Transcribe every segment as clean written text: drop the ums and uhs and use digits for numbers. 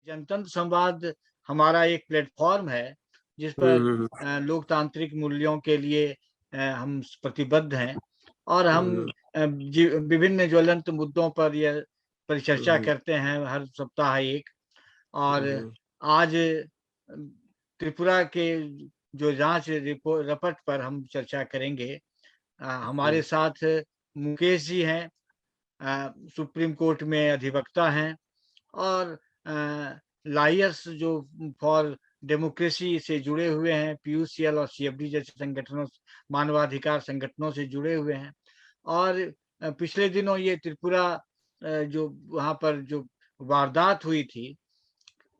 जनतंत्र संवाद हमारा एक प्लेटफ़ॉर्म है, जिस पर हम्म, लोकतांत्रिक मूल्यों के लिए हम प्रतिबद्ध हैं और हम हम्म, विभिन्न ज्वलंत मुद्दों पर यह परिचर्चा हम्म, करते हैं हर सप्ताह एक। और हम्म, आज त्रिपुरा के जो जाँच रपट पर हम चर्चा करेंगे। हमारे हम्म, साथ मुकेश जी हैं, सुप्रीम कोर्ट में अधिवक्ता हैं और लायर्स जो फॉर डेमोक्रेसी से जुड़े हुए हैं, पीयूसीएल और सीएफडी जैसे संगठनों मानवाधिकार संगठनों से जुड़े हुए हैं। और पिछले दिनों ये त्रिपुरा जो वहाँ पर जो वारदात हुई थी,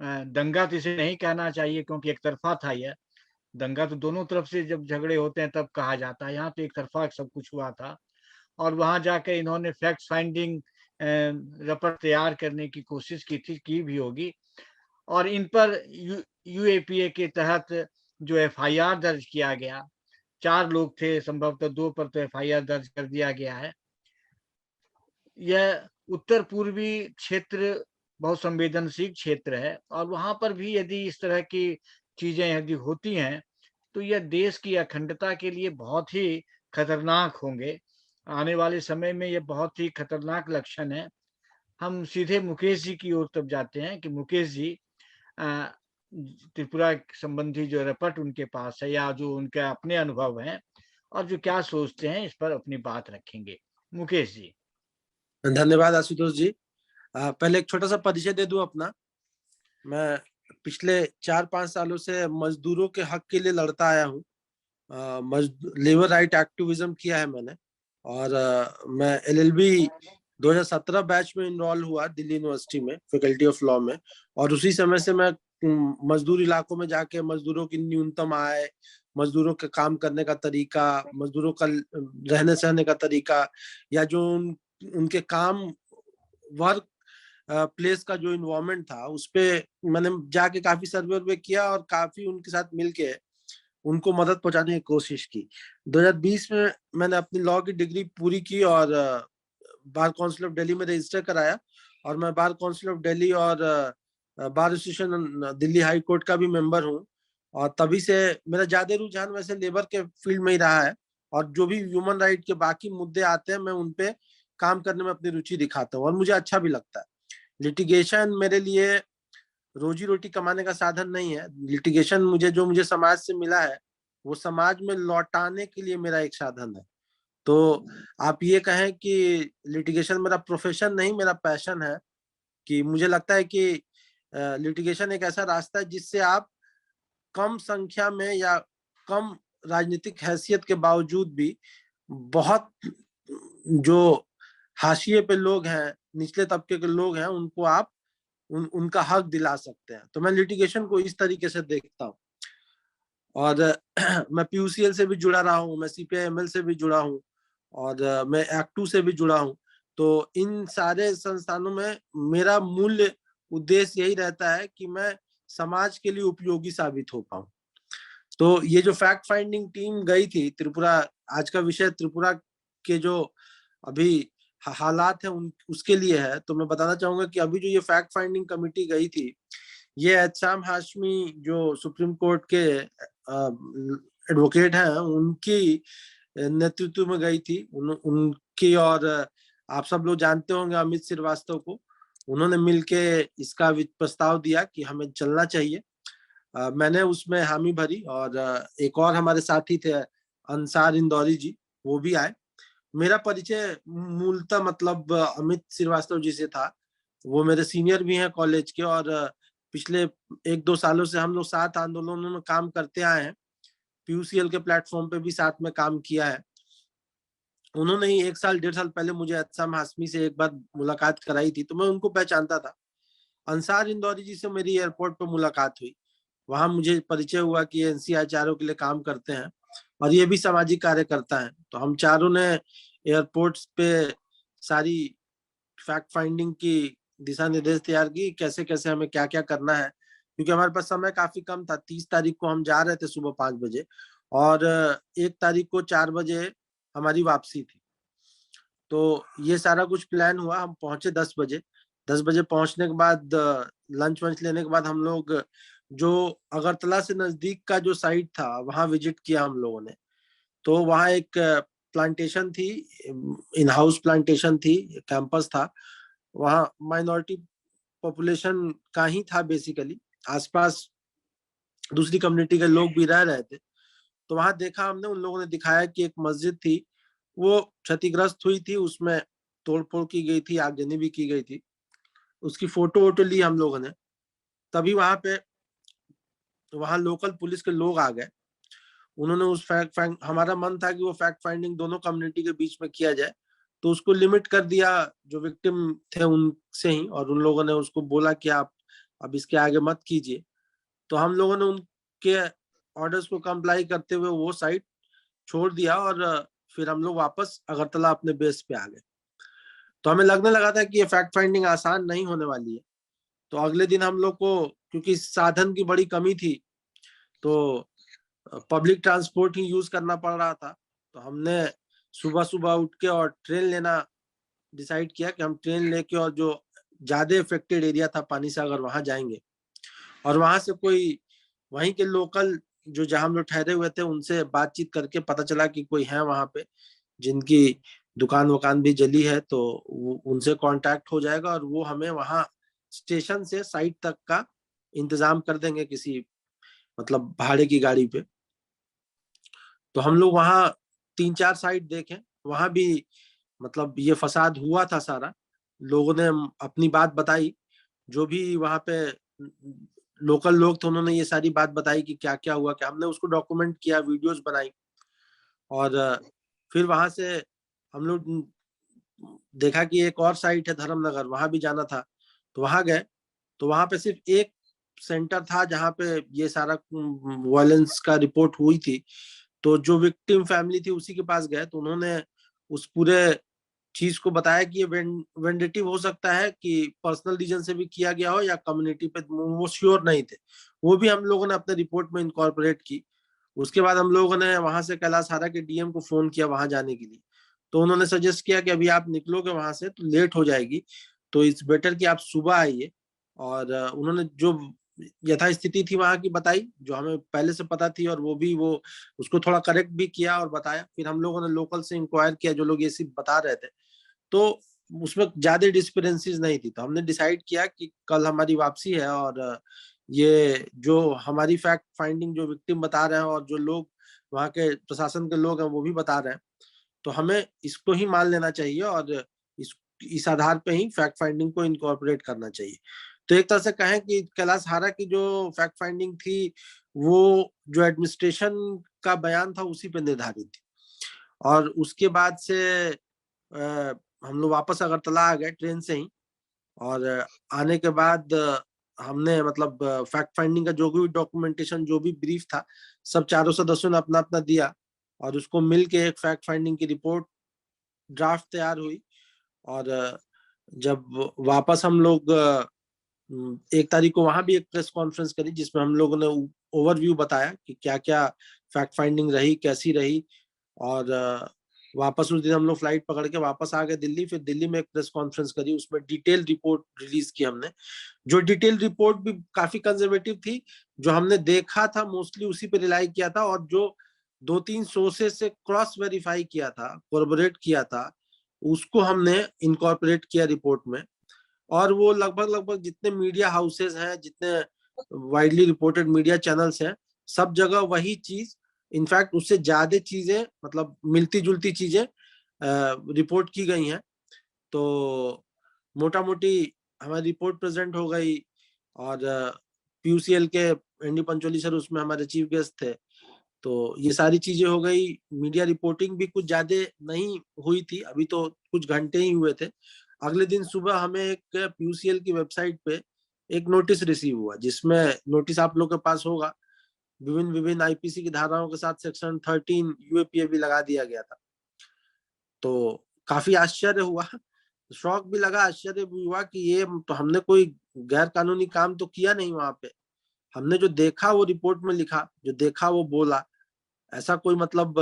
दंगा तो इसे नहीं कहना चाहिए क्योंकि एक तरफ़ा था यह। दंगा तो दोनों तरफ से जब झगड़े होते हैं तब कहा जाता है, यहाँ तो एक तरफ़ा सब कुछ हुआ था। और वहाँ जाकर इन्होंने फैक्ट फाइंडिंग रिपोर्ट तैयार करने की कोशिश की थी, की भी होगी। और इन पर यूएपीए के तहत जो एफआईआर दर्ज किया गया, 4 लोग थे, संभवतः 2 पर तो एफआईआर दर्ज कर दिया गया है। यह उत्तर-पूर्वी क्षेत्र बहुत संवेदनशील क्षेत्र है और वहाँ पर भी यदि इस तरह की चीज़ें यदि होती हैं, तो यह देश की अखंडता के लिए बहुत ही खतरनाक होंगे। आने वाले समय में ये बहुत ही खतरनाक लक्षण है। हम सीधे मुकेश जी की ओर तब जाते हैं कि मुकेश जी अ, त्रिपुरा संबंधी जो रिपोर्ट उनके पास है या जो उनके अपने अनुभव हैं और जो क्या सोचते हैं, इस पर अपनी बात रखेंगे। मुकेश जी। धन्यवाद आशुतोष जी। पहले एक छोटा सा परिचय दे दूं अपना। मैं पिछले 4-5 सालों से मजदूरों के हक के लिए लड़ता आया हूँ। लेबर राइट एक्टिविज्म किया है मैंने। और मैं एलएलबी 2017 बैच में इनरोल हुआ दिल्ली यूनिवर्सिटी में, फैकल्टी ऑफ लॉ में। और उसी समय से मैं मजदूर इलाकों में जाके मजदूरों की न्यूनतम आय, मजदूरों के काम करने का तरीका, मजदूरों का रहने सहने का तरीका, या जो उनके काम वर्क प्लेस का जो इन्वायरमेंट था, उस पे मैंने जाके काफी सर्वे वर्वे किया और काफी उनके साथ मिलके उनको मदद पहुंचाने की कोशिश की। 2020 में मैंने अपनी लॉ की डिग्री पूरी की और बार काउंसिल ऑफ दिल्ली में रजिस्टर कराया। और मैं बार काउंसिल ऑफ दिल्ली और bar association Delhi high court का भी मेंबर हूँ। और तभी से मेरा ज्यादा रुझान वैसे लेबर के फील्ड में ही रहा है। और जो भी ह्यूमन राइट के बाकी मुद्दे आते हैं, मैं उनपे काम करने में अपनी रुचि दिखाता हूँ और मुझे अच्छा भी लगता है। लिटिगेशन मेरे लिए रोजी रोटी कमाने का साधन नहीं है। लिटिगेशन मुझे समाज से मिला है, वो समाज में लौटाने के लिए मेरा एक साधन है। तो आप ये कहें कि लिटिगेशन मेरा प्रोफेशन नहीं, मेरा पैशन है। कि मुझे लगता है कि लिटिगेशन एक ऐसा रास्ता है जिससे आप कम संख्या में या कम राजनीतिक हैसियत के बावजूद भी बहुत जो हाशिए पे लोग हैं, निचले तबके के लोग हैं, उनको आप उनका हक दिला सकते हैं। तो मैं लिटिगेशन को इस तरीके से देखता हूँ। और मैं पीयूसीएल से भी जुड़ा रहा हूँ, मैं सीपीआईएमएल से भी जुड़ा हूँ, और मैं एक्ट 2 से भी जुड़ा हूँ। तो इन सारे संस्थानों में मेरा मूल्य उद्देश्य यही रहता है कि मैं समाज के लिए उपयोगी साबित हो पाऊं। तो ये जो फैक्ट फाइंडिंग टीम गई थी त्रिपुरा, आज का विषय त्रिपुरा के जो अभी हालात है उसके लिए है। तो मैं बताना चाहूंगा कि अभी जो ये फैक्ट फाइंडिंग कमेटी गई थी, ये एहसाम हाशमी जो सुप्रीम कोर्ट के एडवोकेट हैं, उनकी नेतृत्व में गई थी। उनकी, और आप सब लोग जानते होंगे अमित श्रीवास्तव को, उन्होंने मिलके इसका प्रस्ताव दिया कि हमें चलना चाहिए। मैंने उसमें हामी भरी, और एक और हमारे साथी थे अंसार इंदौरी जी, वो भी आए। मेरा परिचय मूलतः मतलब अमित श्रीवास्तव जी से था। वो मेरे सीनियर भी हैं कॉलेज के, और पिछले 1-2 सालों से हम लोग साथ आंदोलनों में काम करते आए हैं। पीयूसीएल के प्लेटफॉर्म पे भी साथ में काम किया है। उन्होंने ही 1 साल 1.5 साल पहले मुझे एहसाम हाशमी से एक बार मुलाकात कराई थी, तो मैं उनको पहचानता था। अंसार इंदौरी जी से मेरी एयरपोर्ट पर मुलाकात हुई। वहां मुझे परिचय हुआ कि एनसीआरओ के लिए काम करते हैं और ये भी सामाजिक कार्यकर्ता हैं। तो हम चारों ने एयरपोर्ट्स पे सारी फैक्ट फाइंडिंग की दिशा निर्देश तैयार की, कैसे कैसे हमें क्या क्या करना है। क्योंकि हमारे पास समय काफी कम था। 30 तारीख को हम जा रहे थे सुबह 5 बजे, और 1 तारीख को 4 बजे हमारी वापसी थी। तो ये सारा कुछ प्लान हुआ। हम पहुंचे 10 बजे। 10 बजे पहुंचने के बाद लंच वंच लेने के बाद हम लोग जो अगरतला से नजदीक का जो साइट था वहां विजिट किया हम लोगों ने। तो वहां एक प्लांटेशन थी, इन हाउस प्लांटेशन थी, कैंपस था। वहाँ माइनॉरिटी पॉपुलेशन का ही था बेसिकली, आसपास दूसरी कम्युनिटी के लोग भी रह रहे थे। तो वहां देखा हमने, उन लोगों ने दिखाया कि एक मस्जिद थी वो क्षतिग्रस्त हुई थी, उसमें तोड़फोड़ की गई थी, आगजनी भी की गई थी। उसकी फोटो वोटो ली हम लोगों ने। तभी वहां लोकल पुलिस के लोग आ गए। उन्होंने उस हमारा मन था कि वो फैक्ट फाइंडिंग दोनों कम्युनिटी के बीच में किया जाए, तो उसको लिमिट कर दिया जो विक्टिम थे उनसे ही, और उन लोगों ने उसको बोला कि आप अब इसके आगे मत कीजिए। तो हम लोगों ने उनके ऑर्डर्स को कंप्लाई करते हुए वो साइट छोड़ दिया, और फिर हम लोग वापस अगरतला अपने बेस पे आ गए। तो हमें लगने लगा था कि ये फैक्ट फाइंडिंग आसान नहीं होने वाली है। तो अगले दिन हम लोग को, क्योंकि साधन की बड़ी कमी थी, तो पब्लिक ट्रांसपोर्ट ही यूज करना पड़ रहा था। तो हमने सुबह सुबह उठ के और ट्रेन लेना डिसाइड किया कि हम ट्रेन लेके और जो ज्यादा इफेक्टेड एरिया था पानी सागर वहां जाएंगे। और वहां से कोई वहीं के लोकल जो जहां हम लोग ठहरे हुए थे उनसे बातचीत करके पता चला कि कोई है वहां पे जिनकी दुकान वकान भी जली है, तो उनसे कांटेक्ट हो जाएगा और वो हमें वहां स्टेशन से साइट तक का इंतजाम कर देंगे किसी मतलब भाड़े की गाड़ी पे। तो हम लोग वहाँ 3-4 साइट देखे, वहां भी मतलब ये फसाद हुआ था सारा। लोगों ने अपनी बात बताई, जो भी वहां पे लोकल लोग थे उन्होंने ये सारी बात बताई कि क्या क्या हुआ, क्या हमने उसको डॉक्यूमेंट किया, वीडियोस बनाई। और फिर वहां से हम लोग देखा कि एक और साइट है धर्मनगर, वहां भी जाना था। तो वहां गए, तो वहां पे सिर्फ एक सेंटर था जहाँ पे ये सारा वायलेंस का रिपोर्ट हुई थी। तो जो विक्टिम फैमिली थी उसी के पास गए, तो उन्होंने उस पूरे चीज को बताया कि ये वेंडेटिव हो सकता है कि पर्सनल रीजन से भी किया गया हो या कम्युनिटी पे, वो श्योर नहीं थे। वो भी हम लोगों ने अपने रिपोर्ट में इनकॉर्पोरेट की। उसके बाद हम लोगों ने वहां से कैलाश हारा के डीएम को फोन किया वहां जाने के लिए। तो उन्होंने सजेस्ट किया कि अभी आप निकलोगे वहां से तो लेट हो जाएगी, तो इट्स बेटर कि आप सुबह आइए। और उन्होंने जो यथास्थिति थी वहां की बताई, जो हमें पहले से पता थी, और वो उसको थोड़ा करेक्ट भी किया और बताया। फिर हम लोगों ने लोकल से इंक्वायर किया, जो लोग ये सिर्फ बता रहे थे, तो उसमें ज्यादा डिस्पेरेंसीज नहीं थी। तो हमने डिसाइड किया कि कल हमारी वापसी है, और ये जो हमारी फैक्ट फाइंडिंग जो विक्टिम बता रहे हैं और जो लोग वहाँ के प्रशासन के लोग हैं वो भी बता रहे हैं, तो हमें इसको ही मान लेना चाहिए और इस आधार पे ही फैक्ट फाइंडिंग को इनकॉर्पोरेट करना चाहिए। तो एक तरह से कहें कि कैलाश हारा की जो फैक्ट फाइंडिंग थी वो जो एडमिनिस्ट्रेशन का बयान था उसी पे निर्धारित थी। और उसके बाद से हम लोग वापस अगरतला आ गए ट्रेन से ही। और आने के बाद हमने मतलब फैक्ट फाइंडिंग का जो भी डॉक्यूमेंटेशन, जो भी ब्रीफ था, सब चारों सदस्यों ने अपना अपना दिया, और उसको मिल के एक फैक्ट फाइंडिंग की रिपोर्ट ड्राफ्ट तैयार हुई। और जब वापस हम लोग 1 तारीख को वहां भी एक प्रेस कॉन्फ्रेंस करी, जिसमें हम लोगों ने ओवरव्यू बताया कि क्या क्या फैक्ट फाइंडिंग रही, कैसी रही। और वापस उस दिन हम लोग फ्लाइट पकड़ के वापस आ गए दिल्ली। फिर दिल्ली में एक प्रेस कॉन्फ्रेंस करी, उसमें डिटेल रिपोर्ट रिलीज की हमने। जो डिटेल रिपोर्ट भी काफी कंजर्वेटिव थी, जो हमने देखा था मोस्टली उसी पे रिलाई किया था, और जो 2-3 सोर्सेस से क्रॉस वेरीफाई किया था, कोरबोरेट किया था, उसको हमने इनकॉर्पोरेट किया रिपोर्ट में। और वो लगभग लगभग जितने मीडिया हाउसेस हैं, जितने वाइडली रिपोर्टेड मीडिया चैनल्स हैं, सब जगह वही चीज, इनफैक्ट उससे ज्यादा चीजें, मतलब मिलती जुलती चीजें रिपोर्ट की गई हैं। तो मोटा मोटी हमारी रिपोर्ट प्रेजेंट हो गई। और पीयूसीएल के एनडी पंचोली सर उसमें हमारे चीफ गेस्ट थे। तो ये सारी चीजें हो गई। मीडिया रिपोर्टिंग भी कुछ ज्यादा नहीं हुई थी, अभी तो कुछ घंटे ही हुए थे। अगले दिन सुबह हमें एक पीयूसीएल की वेबसाइट पे एक नोटिस रिसीव हुआ, जिसमें नोटिस आप लोग के पास होगा, विभिन्न विभिन्न आईपीसी की धाराओं के साथ सेक्शन 13 यूएपीए भी लगा दिया गया था। तो काफी आश्चर्य हुआ, शौक भी लगा, आश्चर्य भी हुआ कि ये तो हमने कोई गैर कानूनी काम तो किया नहीं वहां पे। हमने जो देखा वो रिपोर्ट में लिखा, जो देखा वो बोला। ऐसा कोई मतलब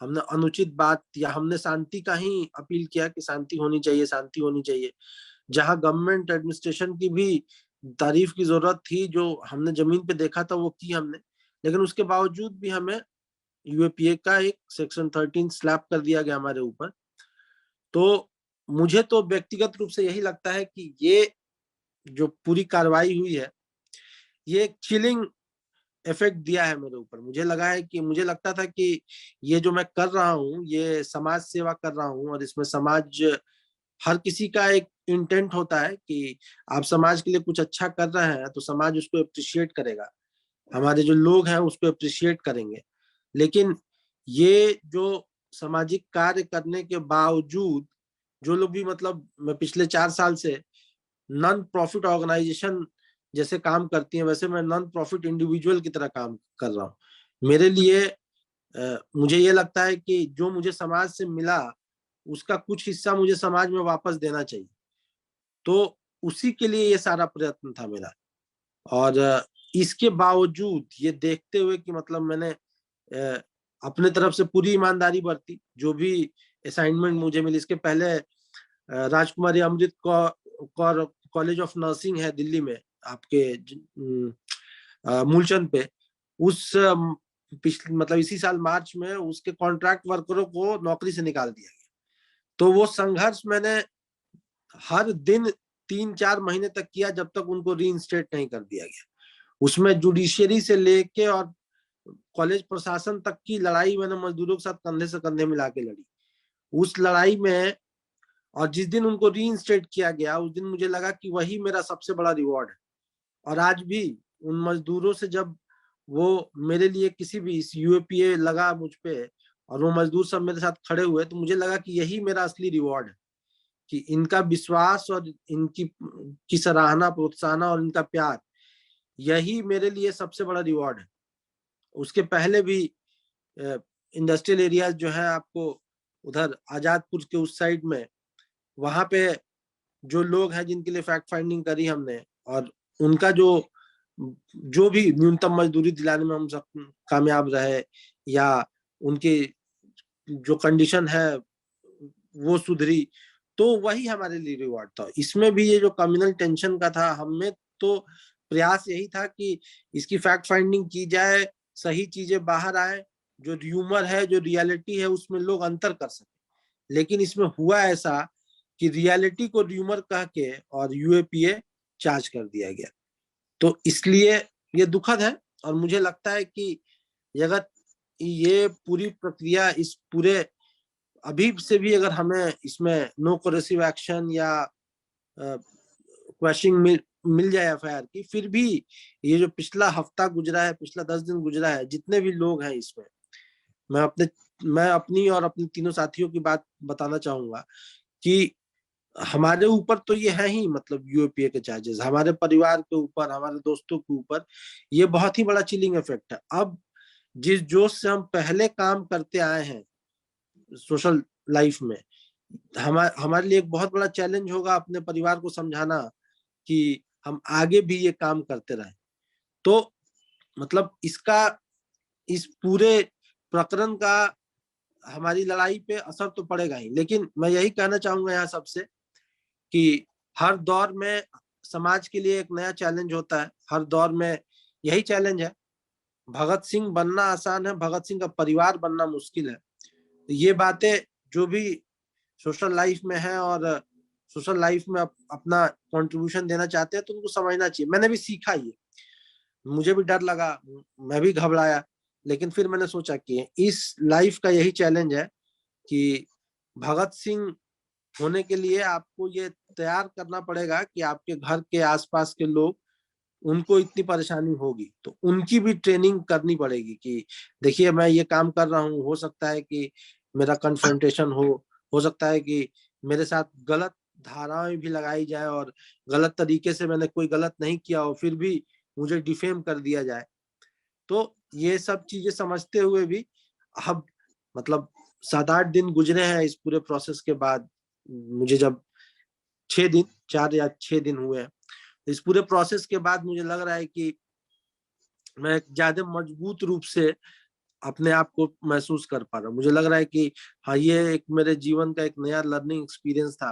हमने अनुचित बात, या हमने शांति का ही अपील किया कि शांति होनी चाहिए, शांति होनी चाहिए, जहां गवर्नमेंट एडमिनिस्ट्रेशन की भी तारीफ की जरूरत थी, जो हमने जमीन पे देखा था वो की हमने, लेकिन उसके बावजूद भी हमें यूएपीए का एक सेक्शन 13 स्लैप कर दिया गया हमारे ऊपर। तो मुझे तो व्यक्तिगत रूप से यही लगता है कि ये जो पूरी कार्रवाई हुई है, ये एक चिलिंग इफेक्ट दिया है मेरे ऊपर। मुझे लगता था कि ये जो मैं कर रहा हूँ, ये समाज सेवा कर रहा हूँ, और इसमें समाज, हर किसी का एक इंटेंट होता है कि आप समाज के लिए कुछ अच्छा कर रहे हैं तो समाज उसको अप्रिशिएट करेगा, हमारे जो लोग हैं उसको अप्रिशिएट करेंगे। लेकिन ये जो सामाजिक कार्य करने के बावजूद जो लोग भी, मतलब मैं पिछले 4 साल से नॉन प्रॉफिट ऑर्गेनाइजेशन जैसे काम करती हैं, वैसे मैं नॉन प्रॉफिट इंडिविजुअल की तरह काम कर रहा हूँ। मेरे लिए मुझे ये लगता है कि जो मुझे समाज से मिला उसका कुछ हिस्सा मुझे समाज में वापस देना चाहिए। तो उसी के लिए ये सारा प्रयत्न था मेरा। और इसके बावजूद ये देखते हुए कि मतलब मैंने अपने तरफ से पूरी ईमानदारी बरती, जो भी असाइनमेंट मुझे मिली। इसके पहले राजकुमारी Amrit Kaur college of nursing है दिल्ली में, आपके मूलचंद पे, उस पिछले मतलब इसी साल मार्च में उसके कॉन्ट्रैक्ट वर्करों को नौकरी से निकाल दिया गया। तो वो संघर्ष मैंने हर दिन 3-4 महीने तक किया, जब तक उनको रीइंस्टेट नहीं कर दिया गया। उसमें जुडिशियरी से लेके और कॉलेज प्रशासन तक की लड़ाई मैंने मजदूरों के साथ कंधे से कंधे मिला के लड़ी। उस लड़ाई में, और जिस दिन उनको रीइंस्टेट किया गया उस दिन मुझे लगा कि वही मेरा सबसे बड़ा रिवॉर्ड है। और आज भी उन मजदूरों से जब वो मेरे लिए किसी भी यूएपीए लगा मुझ पे और वो मजदूर सब मेरे साथ खड़े हुए, तो मुझे लगा कि यही मेरा असली रिवॉर्ड है, कि इनका विश्वास और इनकी सराहना, प्रोत्साहन और इनका प्यार, यही मेरे लिए सबसे बड़ा रिवॉर्ड है। उसके पहले भी इंडस्ट्रियल एरियाज जो है आपको उधर आजादपुर के उस साइड में, वहां पे जो लोग हैं जिनके लिए फैक्ट फाइंडिंग करी हमने, और उनका जो भी न्यूनतम मजदूरी दिलाने में हम सब कामयाब रहे, या उनकी जो कंडीशन है वो सुधरी, तो वही हमारे लिए रिवॉर्ड था। इसमें भी ये जो कम्युनल टेंशन का था, हमें तो प्रयास यही था कि इसकी फैक्ट फाइंडिंग की जाए, सही चीजें बाहर आए, जो र्यूमर है, जो रियलिटी है, उसमें लोग अंतर कर सके। लेकिन इसमें हुआ ऐसा कि रियलिटी को र्यूमर कह के और यूएपीए चार्ज कर दिया गया। तो इसलिए ये दुखद है, और मुझे लगता है कि अगर ये पूरी प्रक्रिया, इस पूरे अभी से भी अगर हमें इसमें नो कोरेसिव एक्शन या क्वेश्चन मिल जाए एफआईआर की, फिर भी ये जो पिछला हफ्ता गुजरा है, पिछला 10 दिन गुजरा है, जितने भी लोग हैं इसमें, मैं अपनी और अपने तीनों साथियों की बात बताना चाहूंगा कि हमारे ऊपर तो ये है ही, मतलब यूएपीए के चार्जेस हमारे परिवार के ऊपर, हमारे दोस्तों के ऊपर, ये बहुत ही बड़ा चिलिंग इफेक्ट है। अब जिस जोश से हम पहले काम करते आए हैं सोशल लाइफ में, हमारे लिए एक बहुत बड़ा चैलेंज होगा अपने परिवार को समझाना कि हम आगे भी ये काम करते रहें। तो मतलब इस पूरे प्रकरण का हमारी लड़ाई पे असर तो पड़ेगा ही, लेकिन मैं यही कहना चाहूंगा यहाँ सबसे कि हर दौर में समाज के लिए एक नया चैलेंज होता है। हर दौर में यही चैलेंज है। भगत सिंह बनना आसान है, भगत सिंह का परिवार बनना मुश्किल है। ये बातें जो भी सोशल लाइफ में है और सोशल लाइफ में अपना कंट्रीब्यूशन देना चाहते हैं, तो उनको समझना चाहिए। मैंने भी सीखा ये, मुझे भी डर लगा, मैं भी घबराया, लेकिन फिर मैंने सोचा कि इस लाइफ का यही चैलेंज है कि भगत सिंह होने के लिए आपको ये तैयार करना पड़ेगा कि आपके घर के आसपास के लोग, उनको इतनी परेशानी होगी, तो उनकी भी ट्रेनिंग करनी पड़ेगी कि देखिए मैं ये काम कर रहा हूँ, हो सकता है कि मेरा कन्फ्रंटेशन हो सकता है कि मेरे साथ गलत धाराएं भी लगाई जाए और गलत तरीके से मैंने कोई गलत नहीं किया हो, फिर भी मुझे डिफेम कर दिया जाए। तो ये सब चीजें समझते हुए भी अब मतलब 7-8 दिन गुजरे हैं इस पूरे प्रोसेस के बाद। मुझे जब 6 दिन, 4 या 6 दिन हुए हैं, इस पूरे प्रोसेस के बाद मुझे लग रहा है कि मैं ज्यादा मजबूत रूप से अपने आप को महसूस कर पा रहा हूँ। मुझे लग रहा है कि हाँ, ये एक मेरे जीवन का एक नया लर्निंग एक्सपीरियंस था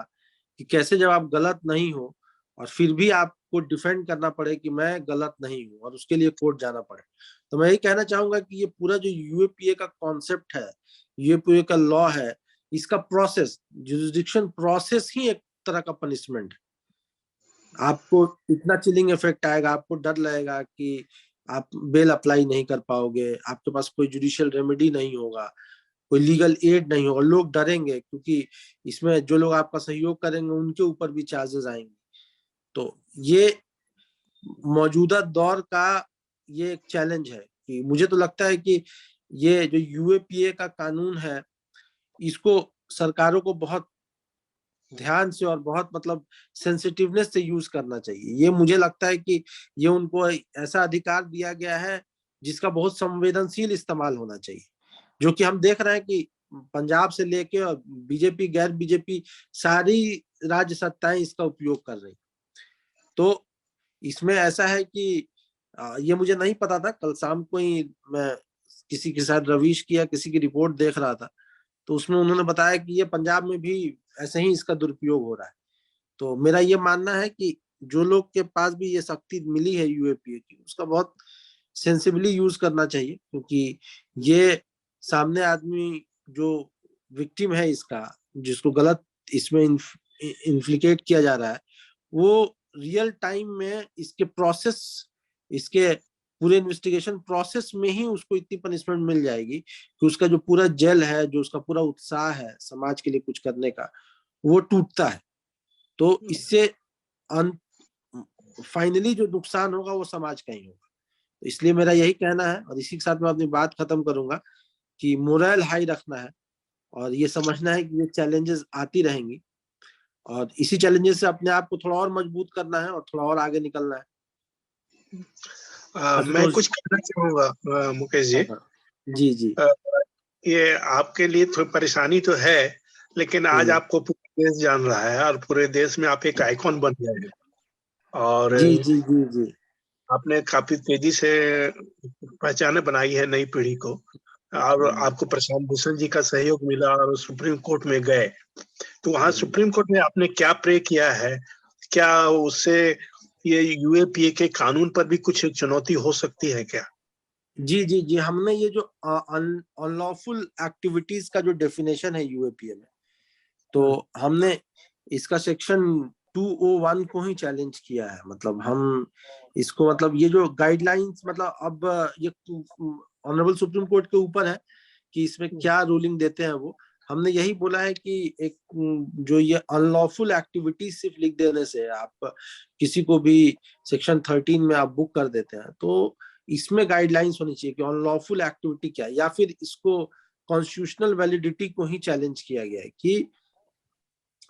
कि कैसे जब आप गलत नहीं हो और फिर भी आपको डिफेंड करना पड़े कि मैं गलत नहीं हूं और उसके लिए कोर्ट जाना पड़े। तो मैं यही कहना चाहूंगा कि ये पूरा जो यूएपीए का कॉन्सेप्ट है, यूएपीए का लॉ है, इसका प्रोसेस, जुरिसडिक्शन प्रोसेस ही एक तरह का पनिशमेंट है। आपको इतना चिलिंग इफेक्ट आएगा, आपको डर लगेगा कि आप बेल अप्लाई नहीं कर पाओगे, आपके पास कोई जुडिशियल रेमेडी नहीं होगा, कोई लीगल एड नहीं होगा, लोग डरेंगे क्योंकि इसमें जो लोग आपका सहयोग करेंगे उनके ऊपर भी चार्जेस आएंगे। तो ये मौजूदा दौर का ये एक चैलेंज है कि मुझे तो लगता है कि ये जो यूएपीए का कानून है, इसको सरकारों को बहुत ध्यान से और बहुत मतलब सेंसिटिवनेस से यूज करना चाहिए। ये मुझे लगता है कि ये उनको ऐसा अधिकार दिया गया है जिसका बहुत संवेदनशील इस्तेमाल होना चाहिए, जो कि हम देख रहे हैं कि पंजाब से लेके और बीजेपी गैर बीजेपी सारी राज्य सत्ताएं इसका उपयोग कर रही। तो इसमें ऐसा है कि ये मुझे नहीं पता था, कल शाम को ही मैं किसी के साथ रवीश की या किसी की रिपोर्ट देख रहा था, तो उसमें उन्होंने बताया कि ये पंजाब में भी ऐसे ही इसका दुरुपयोग हो रहा है। तो मेरा ये मानना है कि जो लोग के पास भी ये शक्ति मिली है यूएपीए की, उसका बहुत सेंसिबली यूज करना चाहिए, क्योंकि ये सामने आदमी जो विक्टिम है इसका, जिसको गलत इसमें इन्फ्लिकेट किया जा रहा है, वो रियल टाइम में इसके प्रोसेस, इसके पूरे इन्वेस्टिगेशन प्रोसेस में ही उसको इतनी पनिशमेंट मिल जाएगी कि उसका जो पूरा जेल है, जो उसका पूरा उत्साह है समाज के लिए कुछ करने का, वो टूटता है। तो इससे फाइनली जो नुकसान होगा वो समाज का ही होगा। तो इसलिए मेरा यही कहना है, और इसी के साथ मैं अपनी बात खत्म करूंगा, कि मोरल हाई रखना है और ये समझना है कि ये चैलेंजेस आती रहेंगी, और इसी चैलेंजेस से अपने आप को थोड़ा और मजबूत करना है और थोड़ा और आगे निकलना है। मैं कुछ कहना चाहूंगा मुकेश जी। जी जी। ये आपके लिए थोड़ी परेशानी तो है, लेकिन आज आपको पूरा देश जान रहा है और पूरे देश में आप एक आइकॉन बन गए हैं। और जी जी जी जी, आपने काफी तेजी से पहचान बनाई है नई पीढ़ी को, और आपको प्रशांत भूषण जी का सहयोग मिला और सुप्रीम कोर्ट में गए। तो वहां सुप्रीम कोर्ट में आपने क्या प्रे किया है? क्या उससे ये यूएपीए के कानून पर भी कुछ चुनौती हो सकती है क्या? जी जी जी, हमने ये जो अनलॉफुल एक्टिविटीज का जो डेफिनेशन है यूएपीए में, तो हमने इसका सेक्शन 201 को ही चैलेंज किया है। मतलब हम इसको, मतलब ये जो गाइडलाइंस, मतलब अब ये ऑनरेबल सुप्रीम कोर्ट के ऊपर है कि इसमें क्या रूलिंग देते हैं वो। हमने यही बोला है कि एक जो ये अनलॉफुल एक्टिविटीज सिर्फ लिख देने से, आप किसी को भी सेक्शन 13 में आप बुक कर देते हैं, तो इसमें गाइडलाइंस होनी चाहिए कि अनलॉफुल एक्टिविटी क्या है, या फिर इसको कॉन्स्टिट्यूशनल वैलिडिटी को ही चैलेंज किया गया है कि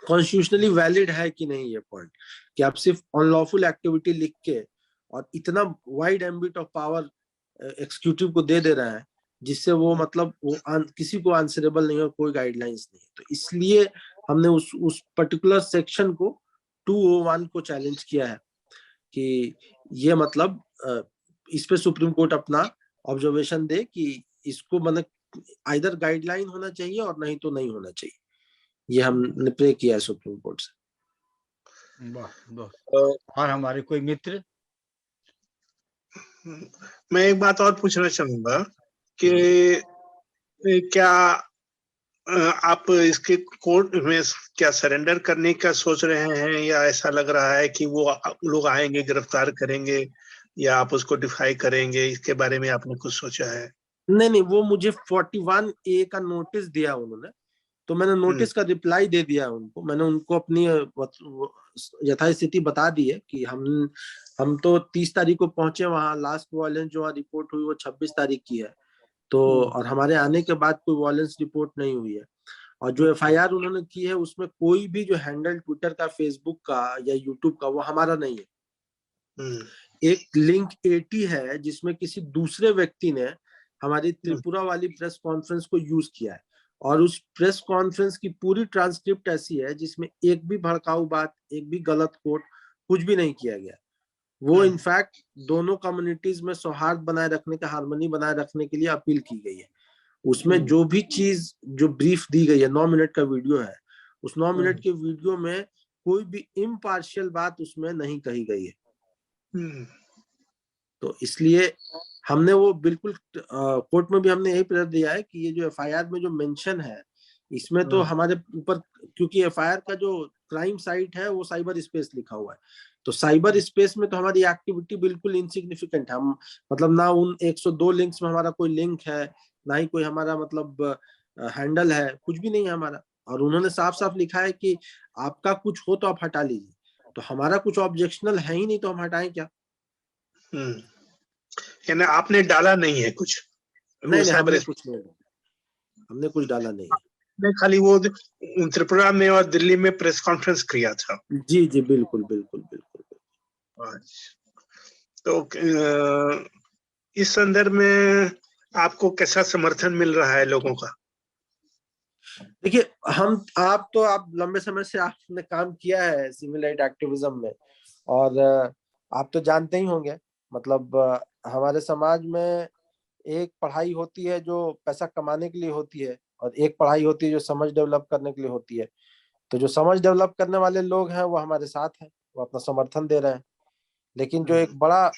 कॉन्स्टिट्यूशनली वैलिड है कि नहीं ये पॉइंट, कि आप सिर्फ अनलॉफुल एक्टिविटी लिख के और इतना wide ambit of power executive को दे रहे हैं, जिससे वो मतलब वो किसी को आंसरेबल नहीं हो, कोई गाइडलाइंस नहीं। तो इसलिए हमने उस पर्टिकुलर सेक्शन को 201 को चैलेंज किया है कि ये मतलब इस पे सुप्रीम कोर्ट अपना ऑब्जर्वेशन दे कि इसको मतलब आइदर गाइडलाइन होना चाहिए और नहीं तो नहीं होना चाहिए। ये हमने प्रे किया है सुप्रीम कोर्ट से। वाह। और हमारे कोई मित्र? मैं एक बात और पूछना चाहूंगा कि क्या आप इसके कोर्ट में क्या सरेंडर करने का सोच रहे हैं, या ऐसा लग रहा है कि वो लोग आएंगे, गिरफ्तार करेंगे, या आप उसको डिफाई करेंगे? इसके बारे में आपने कुछ सोचा है? नहीं, वो मुझे 41A का नोटिस दिया उन्होंने, तो मैंने नोटिस का रिप्लाई दे दिया उनको। मैंने उनको अपनी यथास्थिति बता दी है कि हम तो 30 तारीख को पहुंचे वहां, लास्ट वायलेंस जो रिपोर्ट हुई वो 26 तारीख की है, तो और हमारे आने के बाद कोई वायलेंस रिपोर्ट नहीं हुई है। और जो एफआईआर उन्होंने की है उसमें कोई भी जो हैंडल ट्विटर का, फेसबुक का या यूट्यूब का, वो हमारा नहीं है। एक लिंक 80 है जिसमें किसी दूसरे व्यक्ति ने हमारी त्रिपुरा वाली प्रेस कॉन्फ्रेंस को यूज किया है, और उस प्रेस कॉन्फ्रेंस की पूरी ट्रांसक्रिप्ट ऐसी है जिसमें एक भी भड़काऊ बात, एक भी गलत कोट, कुछ भी नहीं किया गया। वो इनफैक्ट दोनों कम्युनिटीज में सौहार्द बनाए रखने का, हार्मनी बनाए रखने के लिए अपील की गई है। उसमें जो भी चीज जो ब्रीफ दी गई है, 9 मिनट का वीडियो है, उस 9 मिनट के वीडियो में कोई भी इम्पार्शियल बात उसमें नहीं कही गई है। तो इसलिए हमने वो बिल्कुल कोर्ट में भी हमने यही प्रेयर दिया है कि ये जो एफआईआर में जो मेंशन है इसमें तो हमारे ऊपर, क्योंकि एफआईआर का जो क्राइम साइट है वो साइबर स्पेस लिखा हुआ है, तो साइबर स्पेस में तो हमारी एक्टिविटी बिल्कुल इनसिग्निफिकेंट है। हम मतलब ना उन 102 लिंक्स में हमारा कोई लिंक है, ना ही कोई हमारा मतलब हैंडल है, कुछ भी नहीं है हमारा। और उन्होंने साफ साफ लिखा है कि आपका कुछ हो तो आप हटा लीजिए, तो हमारा कुछ ऑब्जेक्शनल है ही नहीं तो हम हटाएं क्या। यानी आपने डाला नहीं है कुछ? नहीं, हमने कुछ नहीं डाला, हमने कुछ डाला नहीं है। मैं खाली वो त्रिपुरा में और दिल्ली में प्रेस कॉन्फ्रेंस किया था। जी जी बिल्कुल बिल्कुल बिल्कुल। तो इस संदर्भ में आपको कैसा समर्थन मिल रहा है लोगों का? देखिए, आप लंबे समय से आपने काम किया है सिविल राइट एक्टिविज्म में, और आप तो जानते ही होंगे, मतलब हमारे समाज में एक पढ़ाई होती है जो पैसा कमाने के लिए होती है, और एक पढ़ाई होती है जो समझ डेवलप करने के लिए होती है। तो जो समझ डेवलप करने वाले लोग हैं वो हमारे साथ हैं, वो अपना समर्थन दे रहे हैं। लेकिन जो एक बड़ा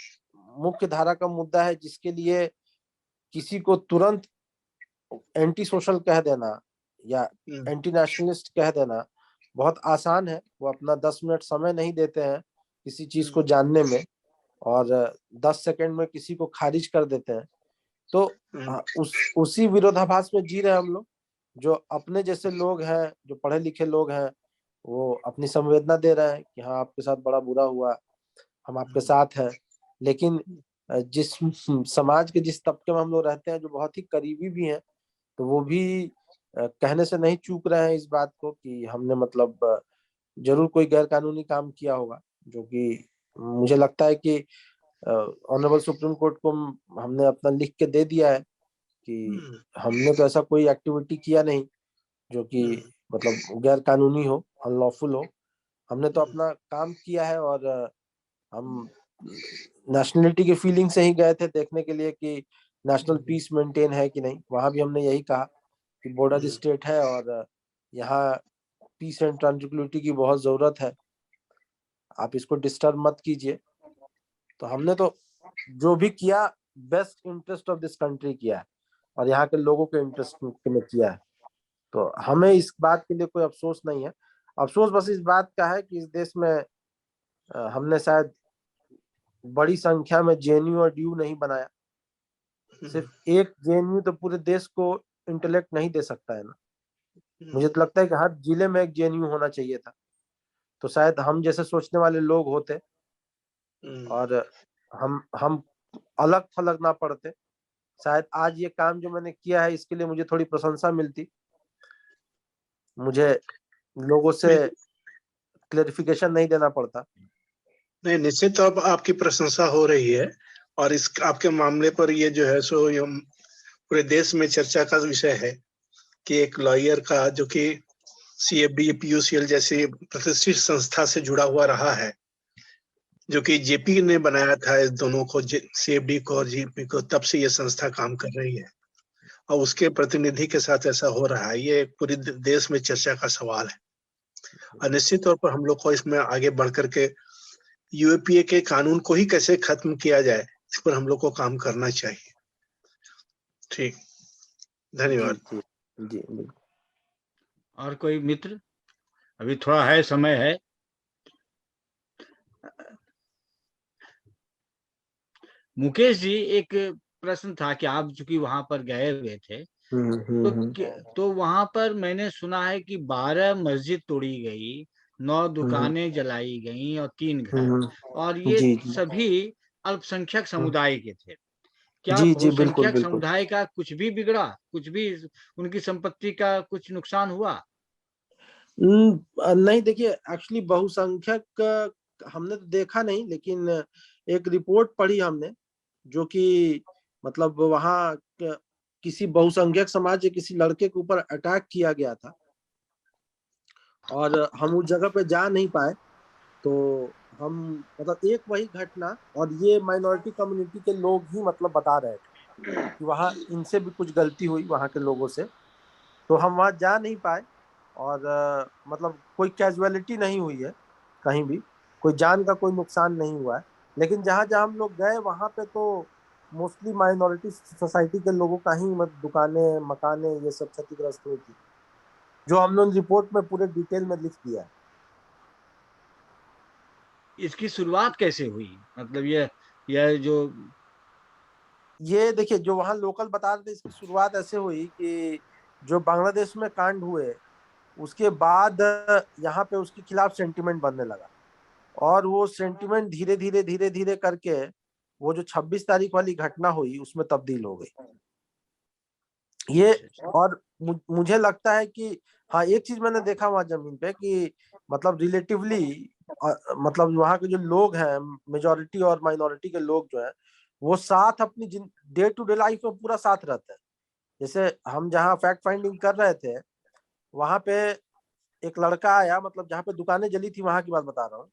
मुख्य धारा का मुद्दा है जिसके लिए किसी को तुरंत एंटी सोशल कह देना या एंटी नेशनलिस्ट कह देना बहुत आसान है। वो अपना 10 मिनट समय नहीं देते हैं किसी चीज को जानने में, और 10 सेकंड में किसी को खारिज कर देते हैं। तो उसी विरोधाभास में जी रहे हैं हम लोग। जो अपने जैसे लोग हैं, जो पढ़े लिखे लोग हैं, वो अपनी संवेदना दे रहे हैं कि हाँ आपके साथ बड़ा बुरा हुआ, हम आपके साथ हैं। लेकिन जिस समाज के जिस तबके में हम लोग रहते हैं, जो बहुत ही करीबी भी हैं, तो वो भी कहने से नहीं चूक रहे हैं इस बात को कि हमने मतलब जरूर कोई गैर कानूनी काम किया होगा। जो कि मुझे लगता है कि ऑनरेबल सुप्रीम कोर्ट को हमने अपना लिख के दे दिया है कि हमने तो ऐसा कोई एक्टिविटी किया नहीं जो कि मतलब गैर कानूनी हो, अनलॉफुल हो। हमने तो अपना काम किया है, और हम नेशनलिटी के फीलिंग से ही गए थे देखने के लिए कि नेशनल पीस मेंटेन है कि नहीं। वहां भी हमने यही कहा कि बॉर्डर स्टेट है और यहाँ पीस एंड ट्रांजिक्विलिटी की बहुत जरूरत है, आप इसको डिस्टर्ब मत कीजिए। तो हमने तो जो भी किया best interest of this country किया है, और यहाँ के लोगों के इंटरेस्ट में किया है। तो हमें इस बात के लिए कोई अफसोस नहीं है। अफसोस बस इस बात का है कि इस देश में हमने शायद बड़ी संख्या में जेएनयू और डीयू नहीं बनाया। सिर्फ एक जेएनयू तो पूरे देश को इंटेलेक्ट नहीं दे सकता है ना। मुझे तो लगता है कि हर जिले में एक जेएनयू होना चाहिए था, तो शायद हम जैसे सोचने वाले लोग होते और हम अलग थलग ना पड़ते, शायद आज ये काम जो मैंने किया है इसके लिए मुझे थोड़ी प्रशंसा मिलती, मुझे लोगों से क्लेरिफिकेशन नहीं देना पड़ता। नहीं, निश्चित तौर पर आपकी प्रशंसा हो रही है, और इस आपके मामले पर ये जो है सो ये पूरे देश में चर्चा का विषय है कि एक लॉयर का जो कि सीएफडी पीयूसीएल जैसी प्रतिष्ठित संस्था से जुड़ा हुआ रहा है, जो कि जेपी ने बनाया था इस दोनों को, सीएफडी को और जेपी को, तब से ये संस्था काम कर रही है, और उसके प्रतिनिधि के साथ ऐसा हो रहा है। ये पूरे देश में चर्चा का सवाल है, और निश्चित तौर पर हम लोग को इसमें आगे बढ़ करके यूएपीए के कानून को ही कैसे खत्म किया जाए इस पर हम लोग को काम करना चाहिए। ठीक, धन्यवाद। जी जी जी। और कोई मित्र? अभी थोड़ा है, समय है। मुकेश जी, एक प्रश्न था कि आप चूंकि वहां पर गए हुए थे, तो वहां पर मैंने सुना है कि 12 मस्जिद तोड़ी गई, 9 दुकानें जलाई गई और 3 घर, और ये जी जी सभी अल्पसंख्यक समुदाय के थे। क्या जी जी बिल्कुल बहुसंख्यक बिल्कुल। समुदाय का कुछ भी बिगड़ा? कुछ भी उनकी संपत्ति का कुछ नुकसान हुआ? नहीं, देखिए एक्चुअली बहुसंख्यक हमने तो देखा नहीं, लेकिन एक रिपोर्ट पढ़ी हमने जो कि मतलब वहाँ किसी बहुसंख्यक समाज के किसी लड़के के ऊपर अटैक किया गया था, और हम उस जगह पे जा नहीं पाए। तो हम मतलब एक वही घटना, और ये माइनॉरिटी कम्युनिटी के लोग ही मतलब बता रहे थे कि वहाँ इनसे भी कुछ गलती हुई वहाँ के लोगों से, तो हम वहाँ जा नहीं पाए। और मतलब कोई कैजुअलिटी नहीं हुई है, कहीं भी कोई जान का कोई नुकसान नहीं हुआ है। लेकिन जहां जहां हम लोग गए वहां पे तो मोस्टली माइनॉरिटी सोसाइटी के लोगों का ही दुकानें मकानें ये सब क्षतिग्रस्त हुई थी, जो हम लोग रिपोर्ट में पूरे डिटेल में लिख दिया है। इसकी शुरुआत कैसे हुई? मतलब यह जो ये देखिए, जो वहाँ लोकल बता रहे थे, इसकी शुरुआत ऐसे हुई कि जो बांग्लादेश में कांड हुए उसके बाद यहाँ पे उसके खिलाफ सेंटिमेंट बनने लगा, और वो सेंटिमेंट धीरे धीरे धीरे धीरे करके वो जो 26 तारीख वाली घटना हुई उसमें तब्दील हो गई ये। और मुझे लगता है कि हाँ, एक चीज मैंने देखा वहां जमीन पे कि मतलब रिलेटिवली मतलब वहाँ के जो लोग हैं, मेजोरिटी और माइनॉरिटी के लोग जो है, वो साथ अपनी डे टू डे लाइफ में पूरा साथ रहते हैं। जैसे हम जहाँ फैक्ट फाइंडिंग कर रहे थे वहां पे एक लड़का आया, मतलब जहाँ पे दुकानें जली थी वहां की बात बता रहा हूँ,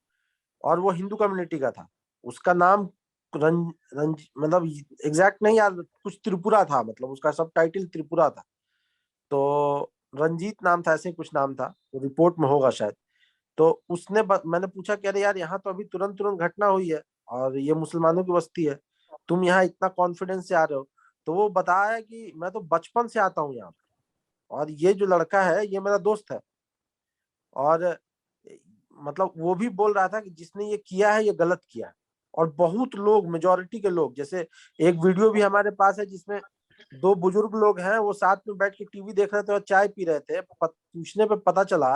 और वो हिंदू कम्युनिटी का था। उसका नाम मतलब एग्जैक्ट नहीं याद, कुछ त्रिपुरा था, मतलब उसका सब टाइटल त्रिपुरा था। तो रंजीत नाम था, ऐसे ही कुछ नाम था, वो रिपोर्ट में होगा शायद। तो मैंने पूछा कि अरे यार, यहाँ तो अभी तुरंत तुरंत घटना हुई है और ये मुसलमानों की बस्ती है, तुम यहाँ इतना कॉन्फिडेंस से आ रहे हो। तो वो बताया कि मैं तो बचपन से आता हूँ यहाँ, और ये जो लड़का है ये मेरा दोस्त है, और मतलब वो भी बोल रहा था कि जिसने ये किया है ये गलत किया है। और बहुत लोग, मेजोरिटी के लोग, जैसे एक वीडियो भी हमारे पास है जिसमें दो बुजुर्ग लोग हैं, वो साथ में बैठ के टीवी देख रहे थे और चाय पी रहे थे। पूछने पे पता चला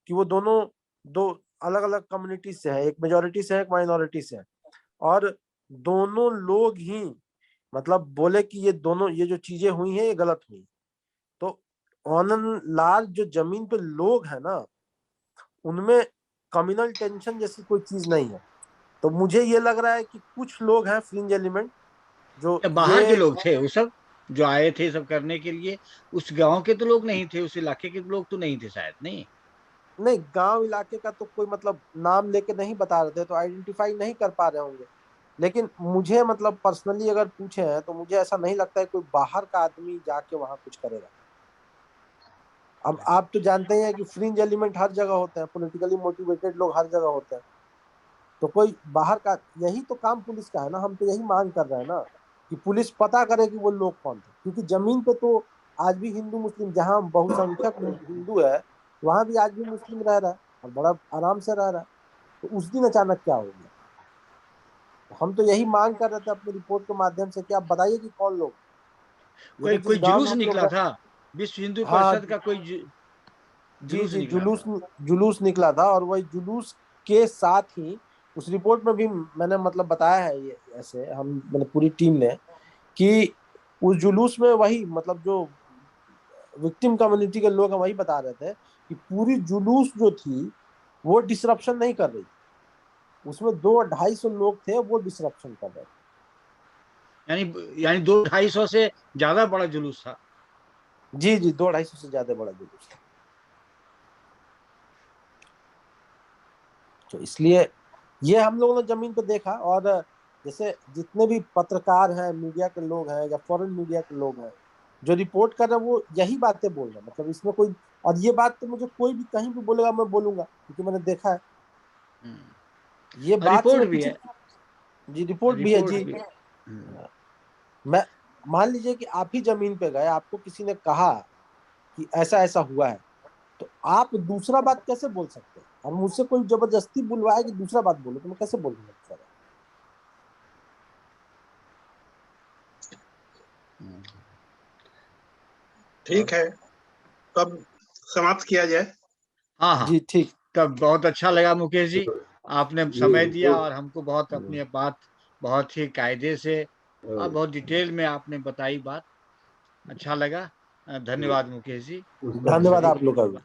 कि वो दोनों दो अलग अलग कम्युनिटी से है, एक मेजोरिटी से है, एक माइनॉरिटी से है, और दोनों लोग ही मतलब बोले कि ये दोनों, ये जो चीजें हुई हैं ये गलत हुई। तो ऑन लार्ज जो जमीन पे लोग हैं ना, उनमें कम्युनल टेंशन जैसी कोई चीज नहीं है। तो मुझे ये लग रहा है कि कुछ लोग हैं फ्रिंज एलिमेंट जो बाहर के ये, लोग थे वो सब जो आए थे सब करने के लिए, उस गांव के तो लोग नहीं थे, उस इलाके के लोग तो नहीं थे शायद, नहीं? नहीं, गांव इलाके का तो कोई मतलब नाम लेके नहीं बता रहे थे, तो आइडेंटिफाई नहीं कर पा रहे होंगे। लेकिन मुझे मतलब पर्सनली अगर पूछे हैं तो मुझे ऐसा नहीं लगता है कोई बाहर का आदमी जाके वहां कुछ करेगा। अब आप तो जानते हैं कि फ्रिंज एलिमेंट हर जगह होते हैं, पॉलिटिकली मोटिवेटेड लोग हर जगह होते हैं। तो कोई बाहर का, यही तो काम पुलिस का है ना, हम तो यही मांग कर रहे हैं ना कि पुलिस पता करे कि वो लोग कौन थे। क्योंकि जमीन पे तो आज भी हिंदू मुस्लिम, जहाँ बहुसंख्यक हिंदू है वहां भी आज भी मुस्लिम रह रहा है और बड़ा आराम से रह रहा है। तो उस दिन अचानक क्या हो गया? तो हम तो यही मांग कर रहे थे अपनी रिपोर्ट के माध्यम से कि आप बताइए कि कौन लोग। ये कोई तो जिस कोई गांव में जुलूस हम लोग निकला था? विश्व हिंदू हाँ परिषद का कोई जी जुलूस जी, निकला जुलूस था? जुलूस निकला था, और वही जुलूस के साथ ही उस रिपोर्ट में भी मैंने मतलब बताया है ये, ऐसे हम मतलब पूरी टीम ने, कि उस जुलूस में वही मतलब जो विक्टिम कम्युनिटी के लोग हैं वही बता रहे थे कि पूरी जुलूस जो थी वो डिसरप्शन नहीं कर रही थी, उसमें 200-250 लोग थे वो डिसरप्शन कर रहे थे। यानी यानी 200-250 से ज्यादा बड़ा जुलूस था? जी जी, 200-250 से ज्यादा बड़ा जुलूस था। तो इसलिए ये हम लोगों ने जमीन पे देखा, और जैसे जितने भी पत्रकार हैं, मीडिया के लोग हैं या फॉरेन मीडिया के लोग हैं जो रिपोर्ट कर रहे हैं, वो यही बातें बोल रहे हैं। मतलब इसमें कोई, और ये बात तो मुझे कोई भी कहीं भी बोलेगा मैं बोलूंगा, क्योंकि मैंने देखा है। ये और बात से रिपोर्ट मैं भी किसी, है। जी रिपोर्ट भी है रिपोर्ट जी। भी हम्म। मैं मान लीजिए कि आप ही जमीन पे गए, आपको किसी ने कहा कि ऐसा ऐसा हुआ है, तो आप दूसरा बात कैसे बोल सकते हैं? और मुझसे कोई जबरदस्ती बुलवाए कि दूसरा बात बोलो, तो मैं कैसे बोलूंगा दूसरा बात? और ठीक है, तो अब समाप्त किया जाए। हाँ हाँ, जी ठीक। तब बहुत अच्छा लगा मुकेश जी, आपने समय दिया और हमको बहुत अपनी बात बहुत ही कायदे से और बहुत डिटेल में आपने बताई बात। अच्छा लगा। धन्यवाद मुकेश जी। धन्यवाद सभी आप लोग का भी।